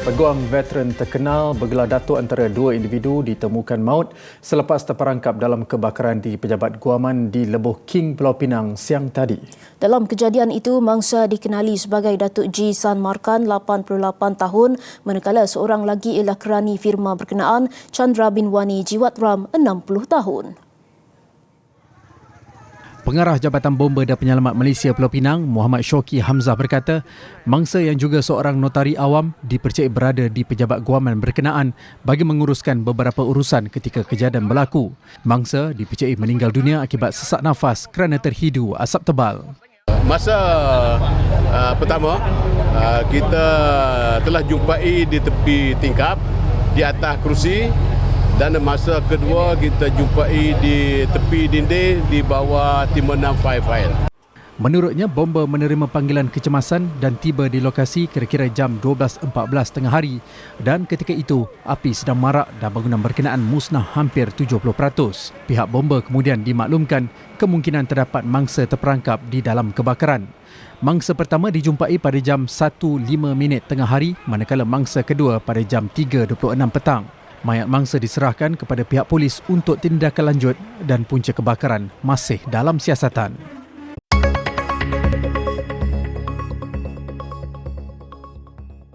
Peguam veteran terkenal bergelar datuk antara dua individu ditemukan maut selepas terperangkap dalam kebakaran di pejabat guaman di Lebuh King, Pulau Pinang siang tadi. Dalam kejadian itu, mangsa dikenali sebagai Datuk G. San Markan, 88 tahun, manakala seorang lagi ialah kerani firma berkenaan, Chandra bin Wani Jiwatram, 60 tahun. Pengarah Jabatan Bomba dan Penyelamat Malaysia Pulau Pinang, Muhammad Shoki Hamzah berkata, mangsa yang juga seorang notari awam dipercayai berada di pejabat guaman berkenaan bagi menguruskan beberapa urusan ketika kejadian berlaku. Mangsa dipercayai meninggal dunia akibat sesak nafas kerana terhidu asap tebal. Masa pertama, kita telah jumpai di tepi tingkap, di atas kerusi. Dan masa kedua kita jumpai di tepi dinding di bawah timbunan fail. Menurutnya, bomba menerima panggilan kecemasan dan tiba di lokasi kira-kira jam 12.14 tengah hari dan ketika itu api sedang marak dan bangunan berkenaan musnah hampir 70%. Pihak bomba kemudian dimaklumkan kemungkinan terdapat mangsa terperangkap di dalam kebakaran. Mangsa pertama dijumpai pada jam 1.05 tengah hari manakala mangsa kedua pada jam 3.26 petang. Mayat mangsa diserahkan kepada pihak polis untuk tindakan lanjut dan punca kebakaran masih dalam siasatan.